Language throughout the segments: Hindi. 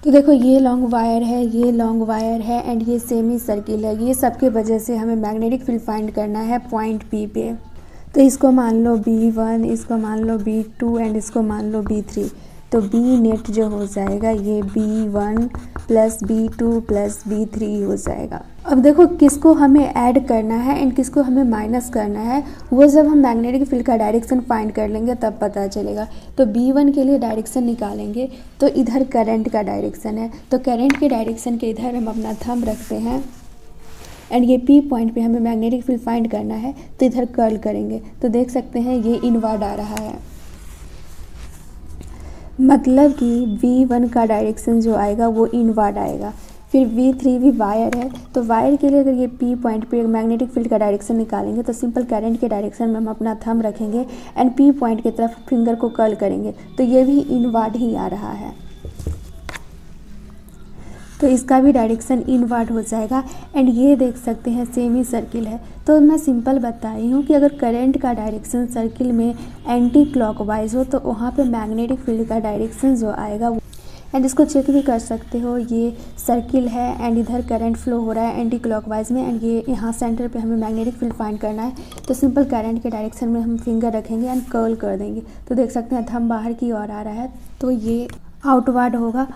तो देखो ये लॉन्ग वायर है, ये लॉन्ग वायर है एंड ये सेमी सर्किल है। ये सब के वजह से हमें मैग्नेटिक फील्ड फाइंड करना है पॉइंट P पे। तो इसको मान लो B1, इसको मान लो B2 एंड इसको मान लो B3। तो B नेट जो हो जाएगा ये B1 plus B2 plus B3 हो जाएगा। अब देखो किसको हमें ऐड करना है एंड किसको हमें माइनस करना है, वो जब हम मैग्नेटिक फील्ड का डायरेक्शन फाइंड कर लेंगे तब पता चलेगा। तो B1 के लिए डायरेक्शन निकालेंगे तो इधर करंट का डायरेक्शन है, तो करंट के डायरेक्शन के इधर हम अपना थंब रखते हैं एंड ये P पॉइंट पे हमें मैग्नेटिक फील्ड फाइंड करना है तो इधर कर्ल करेंगे तो देख सकते हैं ये इनवर्ड आ रहा है। मतलब कि V1 का डायरेक्शन जो आएगा वो इनवर्ड आएगा। फिर V3 भी वायर है, तो वायर के लिए अगर ये P पॉइंट पे मैग्नेटिक फील्ड का डायरेक्शन निकालेंगे तो सिंपल करंट के डायरेक्शन में हम अपना थंब रखेंगे एंड P पॉइंट की तरफ फिंगर को कर्ल करेंगे तो ये भी इनवर्ड ही आ रहा है। तो इसका भी डायरेक्शन इनवर्ड हो जाएगा एंड ये देख सकते हैं सेमी सर्किल है। तो मैं सिंपल बताई हूँ कि अगर करंट का डायरेक्शन सर्किल में एंटी क्लॉकवाइज हो तो वहाँ पे मैग्नेटिक फील्ड का डायरेक्शन जो आएगा एंड इसको चेक भी कर सकते हो। ये सर्किल है एंड इधर करंट फ्लो हो रहा है एंटी क्लॉकवाइज में एंड ये यहाँ सेंटर पे हमें मैग्नेटिक फील्ड फाइंड करना है। तो सिंपल करंट के डायरेक्शन में हम फिंगर रखेंगे एंड कर्ल कर देंगे तो देख सकते हैं थंब बाहर की ओर आ रहा है तो ये आउटवर्ड होगा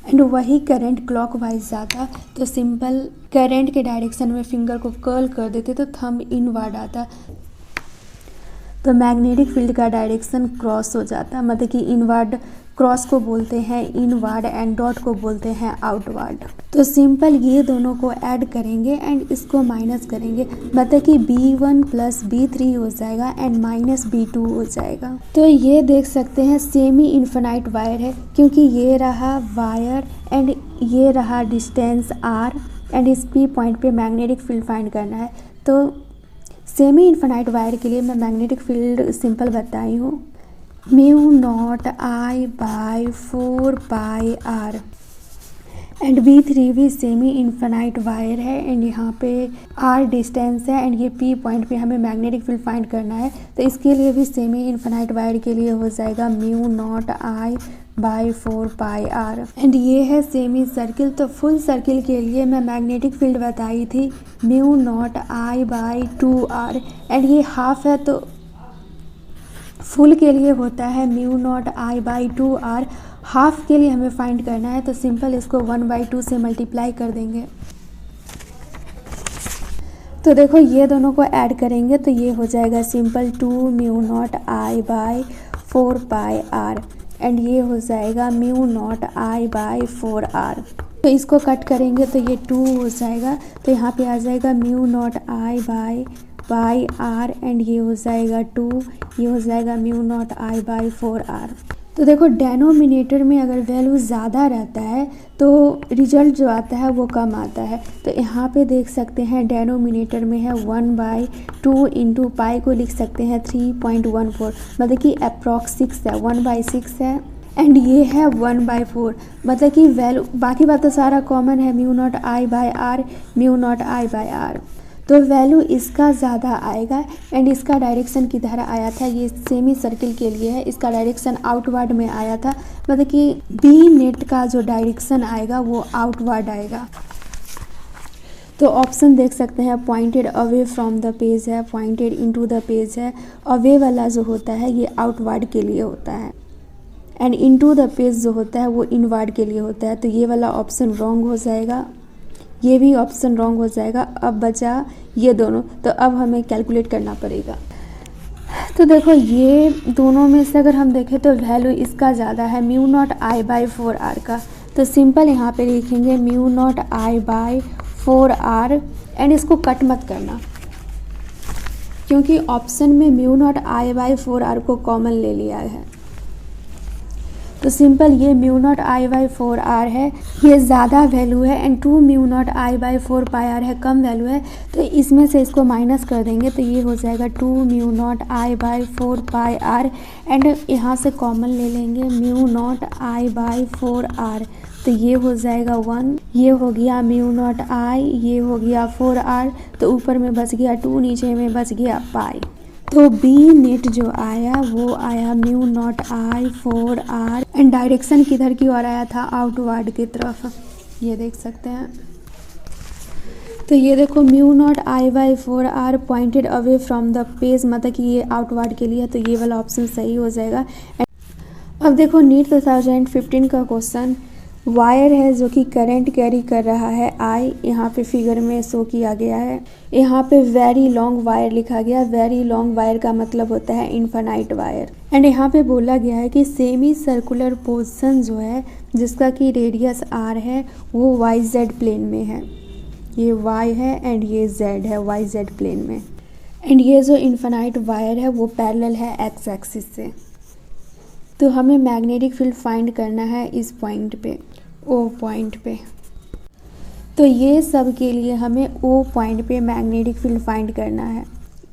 एंड वही करंट क्लॉकवाइज जाता तो सिंपल करंट के डायरेक्शन में फिंगर को कर्ल कर देते तो थंब इनवर्ड आता तो मैग्नेटिक फील्ड का डायरेक्शन क्रॉस हो जाता। मतलब कि इनवर्ड क्रॉस को बोलते हैं इनवर्ड एंड डॉट को बोलते हैं आउटवर्ड। तो सिंपल ये दोनों को ऐड करेंगे एंड इसको माइनस करेंगे, मतलब कि B1 प्लस B3 हो जाएगा एंड माइनस B2 हो जाएगा। तो ये देख सकते हैं सेमी इन्फिनाइट वायर है क्योंकि ये रहा वायर एंड ये रहा डिस्टेंस R एंड इस P पॉइंट पे मैग्नेटिक फील्ड फाइंड करना है। तो सेमी इन्फिनाइट वायर के लिए मैं मैग्नेटिक फील्ड सिंपल बताई हूँ mu naught I by 4 pi R and B3 भी सेमी इन्फिनाइट वायर है एंड यहाँ पे R डिस्टेंस है एंड ये P पॉइंट पे हमें मैग्नेटिक फील्ड फाइंड करना है। तो इसके लिए भी सेमी इन्फिनाइट वायर के लिए हो जाएगा mu naught I by 4 pi R and ये है सेमी सर्किल। तो फुल सर्किल के लिए मैं मैग्नेटिक फील्ड बताई थी mu naught I by 2R and ये हाफ है तो फुल के लिए होता है mu naught I by 2R। Half के लिए हमें फाइंड करना है तो सिंपल इसको 1/2 से मल्टीप्लाई कर देंगे। तो देखो ये दोनों को ऐड करेंगे तो ये हो जाएगा simple 2 mu naught I by 4 pi R and ये हो जाएगा mu naught I by 4R। तो इसको कट करेंगे तो ये 2 हो जाएगा तो यहाँ पे आ जाएगा mu naught I by R and ये हो जाएगा 2, ये हो जाएगा mu naught I by 4R। तो देखो डेनोमिनेटर में अगर वैल्यू ज़्यादा रहता है तो रिजल्ट जो आता है वो कम आता है। तो यहाँ पे देख सकते हैं डेनोमिनेटर में है 1/2 इंटू पाई को लिख सकते हैं 3.14, मतलब कि अप्रॉक्स 6 है, 1/6 है एंड ये है 1/4, मतलब कि वैल्यू बाकी बात तो सारा कॉमन है mu naught I by R mu naught I by R। तो वैल्यू इसका ज़्यादा आएगा एंड इसका डायरेक्शन किधर आया था, ये सेमी सर्किल के लिए है, इसका डायरेक्शन आउटवर्ड में आया था। मतलब कि B नेट का जो डायरेक्शन आएगा वो आउटवर्ड आएगा। तो ऑप्शन देख सकते हैं pointed away from the page है, पॉइंटेड इनटू द पेज है। अवे वाला जो होता है ये आउटवर्ड के लिए होता है एंड इनटू द पेज जो होता है वो इनवर्ड के लिए होता है। तो ये वाला ऑप्शन रॉन्ग हो जाएगा, ये भी ऑप्शन रॉन्ग हो जाएगा। अब बचा ये दोनों, तो अब हमें कैलकुलेट करना पड़ेगा। तो देखो ये दोनों में से अगर हम देखें तो वैल्यू इसका ज़्यादा है mu naught I by 4R का। तो सिंपल यहाँ पे लिखेंगे mu naught I by 4R and इसको कट मत करना क्योंकि ऑप्शन में mu not I by 4R को कॉमन ले लिया है। तो सिंपल ये mu naught I by 4R है, ये ज़्यादा वैल्यू है and 2 mu naught I by 4 pi R है, कम वैल्यू है। तो इसमें से इसको माइनस कर देंगे तो ये हो जाएगा 2 mu naught I by 4 pi R and यहाँ से कॉमन ले लेंगे mu naught I by 4R। तो ये हो जाएगा 1, ये हो गया म्यू नॉट I, ये हो गया 4R। तो ऊपर में बच गया 2, नीचे में बच गया पाई। तो बी नेट जो आया वो आया mu naught I 4r and direction किधर की ओर आया था, आउटवर्ड की तरफ, ये देख सकते हैं। तो ये देखो mu naught I by 4r pointed away from the page, मतलब कि ये आउटवर्ड के लिए, तो ये वाला ऑप्शन सही हो जाएगा। अब देखो नीट 2015 का क्वेश्चन, वायर है जो कि करंट कैरी कर रहा है आई, यहाँ पे फिगर में शो किया गया है। यहाँ पे वेरी लॉन्ग वायर लिखा गया, वेरी लॉन्ग वायर का मतलब होता है इनफाइनाइट वायर। एंड यहाँ पे बोला गया है कि सेमी सर्कुलर पोर्शन जो है जिसका कि रेडियस आर है वो वाई जेड प्लेन में है, ये y है एंड ये z है वाई जेड प्लेन में। एंड ये जो इनफाइनाइट वायर है वो पैरेलल है एक्स एक्सिस से। तो हमें मैग्नेटिक फील्ड फाइंड करना है इस पॉइंट पे, ओ पॉइंट पे। तो ये सब के लिए हमें ओ पॉइंट पे मैग्नेटिक फील्ड फाइंड करना है।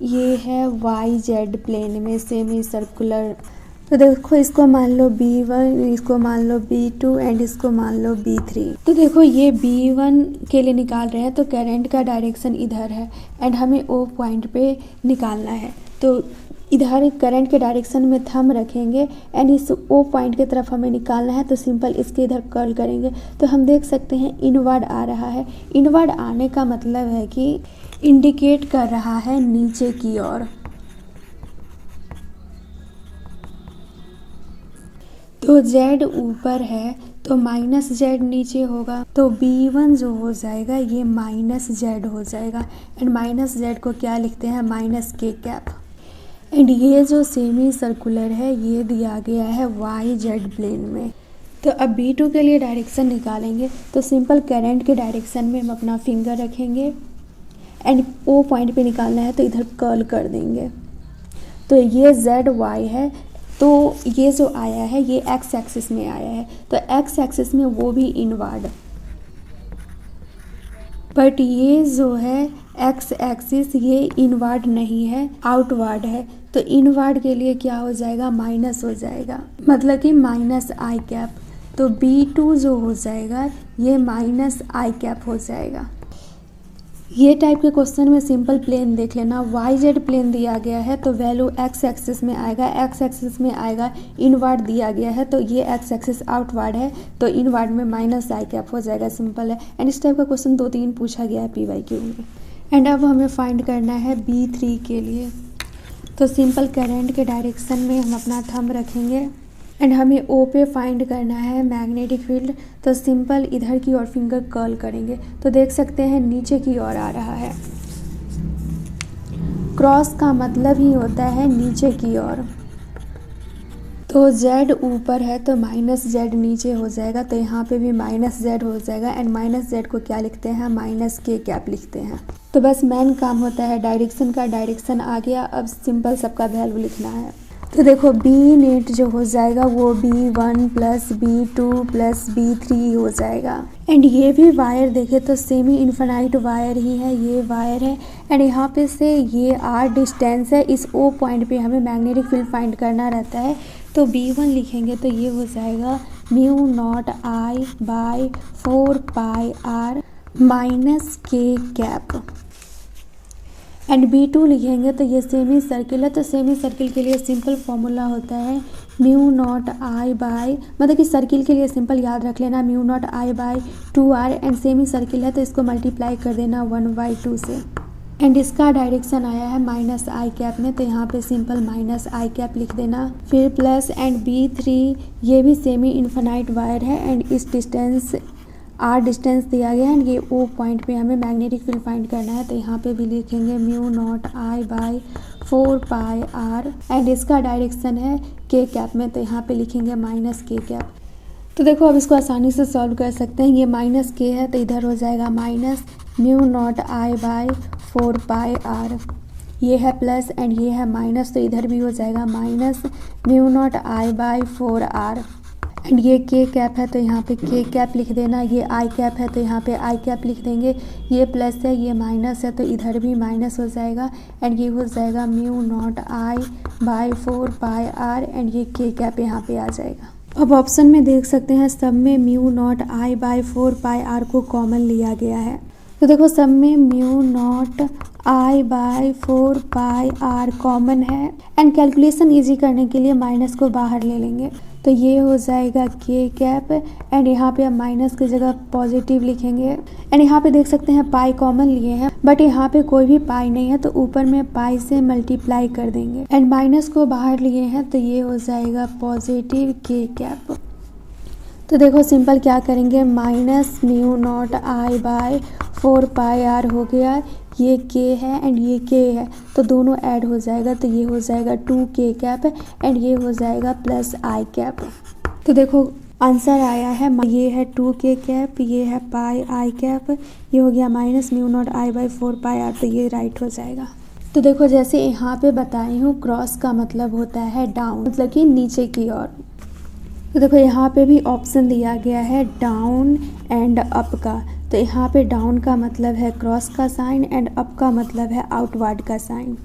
ये है वाई जेड प्लेन में सेमी सर्कुलर। तो देखो इसको मान लो B1, इसको मान लो B2 एंड इसको मान लो B3। तो देखो ये B1 के लिए निकाल रहे हैं तो करंट का डायरेक्शन इधर है एंड हमें O पॉइंट पे निकालना है। तो इधर करंट के डायरेक्शन में थंब रखेंगे एंड इस O पॉइंट की तरफ हमें निकालना है, तो सिंपल इसके इधर कर्ल करेंगे तो हम देख सकते हैं इनवर्ड आ रहा है। इनवर्ड आने का मतलब है कि इंडिकेट कर रहा है नीचे की ओर। तो Z ऊपर है तो माइनस जेड नीचे होगा, तो B1 जो हो जाएगा ये माइनस जेड हो जाएगा एंड माइनस जेड को क्या लिखते हैं, माइनस के कैप। एंड ये जो सेमी सर्कुलर है ये दिया गया है वाई जेड प्लेन में। तो अब B2 के लिए डायरेक्शन निकालेंगे तो सिंपल करंट के डायरेक्शन में हम अपना फिंगर रखेंगे एंड O पॉइंट पे निकालना है तो इधर कर्ल कर देंगे। तो ये ZY है, तो ये जो आया है ये एक्स एक्सिस में आया है, तो एक्स एक्सिस में वो भी इनवर्ड, बट ये जो है एक्स एक्सिस ये इनवर्ड नहीं है, आउटवर्ड है। तो इनवर्ड के लिए क्या हो जाएगा, माइनस हो जाएगा, मतलब कि माइनस आई कैप। तो B2 जो हो जाएगा ये माइनस आई कैप हो जाएगा। ये टाइप के क्वेश्चन में सिंपल प्लेन देख लेना, वाई जेड प्लेन दिया गया है तो वैल्यू एक्स एक्सिस में आएगा, एक्स एक्सिस में आएगा, इनवर्ड दिया गया है तो ये एक्स एक्सिस आउटवर्ड है तो इनवर्ड में माइनस आई कैप हो जाएगा, सिंपल है। एंड इस टाइप का क्वेश्चन 2-3 पूछा गया है PYQ में। एंड अब हमें फाइंड करना है B3 के लिए। तो सिंपल करंट के डायरेक्शन में हम अपना थंब रखेंगे एंड हमें O पे फाइंड करना है मैग्नेटिक फील्ड। तो सिंपल इधर की ओर फिंगर कर्ल करेंगे तो देख सकते हैं नीचे की ओर आ रहा है। क्रॉस का मतलब ही होता है नीचे की ओर। तो Z ऊपर है तो माइनस जेड नीचे हो जाएगा, तो यहाँ पे भी माइनस जेड हो जाएगा एंड माइनस जेड को क्या लिखते हैं, माइनस के कैप लिखते हैं। तो बस मेन काम होता है डायरेक्शन का, डायरेक्शन आ गया, अब सिंपल सबका वैल्यू लिखना है। तो देखो B नेट जो हो जाएगा वो B1 plus B2 plus B3 हो जाएगा। एंड ये भी वायर देखे तो सेमी इनफाइनाइट वायर ही है, ये वायर है एंड यहाँ पे से ये R डिस्टेंस है, इस O पॉइंट पे हमें मैग्नेटिक फील्ड फाइंड करना रहता है। तो B1 लिखेंगे तो ये हो जाएगा mu naught I by 4 pi R minus के कैप। एंड B2 लिखेंगे तो ये सेमी सर्किल है, तो सेमी सर्किल के लिए सिंपल फॉर्मूला होता है म्यू नॉट आई बाई, मतलब कि सर्किल के लिए सिंपल याद रख लेना mu naught I by 2R and semi circle है तो इसको मल्टीप्लाई कर देना 1/2 से। एंड इसका डायरेक्शन आया है माइनस आई कैप में, तो यहाँ पे सिंपल माइनस आई कैप लिख देना, फिर प्लस एंड B3 ये भी सेमी इनफाइनाइट वायर है एंड इस डिस्टेंस R डिस्टेंस दिया गया है एंड ये O पॉइंट पे हमें मैग्नेटिक फील्ड फाइंड करना है, तो यहाँ पे भी लिखेंगे mu naught I by 4 pi R and इसका डायरेक्शन है के कैप में, तो यहाँ पे लिखेंगे माइनस के कैप। तो देखो अब इसको आसानी से सॉल्व कर सकते हैं, ये माइनस के है तो इधर हो जाएगा minus mu naught I by 4 pi R, ये है प्लस एंड ये है माइनस तो इधर भी हो जाएगा minus mu naught I by 4R and ये के कैप है तो यहाँ पे के कैप लिख देना, ये आई कैप है तो यहाँ पे आई कैप लिख देंगे, ये प्लस है ये माइनस है तो इधर भी माइनस हो जाएगा एंड ये हो जाएगा mu naught I by 4 pi R and ये के कैप यहाँ पे आ जाएगा। अब ऑप्शन में देख सकते हैं सब में mu naught I by 4 pi R को कॉमन लिया गया है, तो देखो सब में mu naught I by 4 pi R common है एंड कैलकुलेशन इजी करने के लिए माइनस को बाहर ले लेंगे, तो ये हो जाएगा के कैप एंड यहाँ पे हम माइनस की जगह पॉजिटिव लिखेंगे एंड यहाँ पे देख सकते हैं पाई कॉमन लिए हैं बट यहाँ पे कोई भी पाई नहीं है, तो ऊपर में पाई से मल्टीप्लाई कर देंगे एंड माइनस को बाहर लिए हैं, तो ये हो जाएगा पॉजिटिव के कैप। तो देखो सिंपल क्या करेंगे, minus mu naught I by 4 pi R हो गया, ये के है एंड ये के है, तो दोनों ऐड हो जाएगा, तो ये हो जाएगा 2 के कैप एंड ये हो जाएगा प्लस आई कैप। तो देखो आंसर आया है, ये है 2 के कैप, ये है पाई आई कैप, ये हो गया minus mu naught I by 4 pi R, तो ये राइट हो जाएगा। तो देखो जैसे यहाँ पे बताई हूँ, क्रॉस का मतलब होता है डाउन, मतलब कि नीचे की ओर। तो देखो यहाँ पे भी ऑप्शन दिया गया है डाउन एंड अप का, तो यहाँ पे डाउन का मतलब है क्रॉस का साइन एंड अप का मतलब है आउटवर्ड का साइन।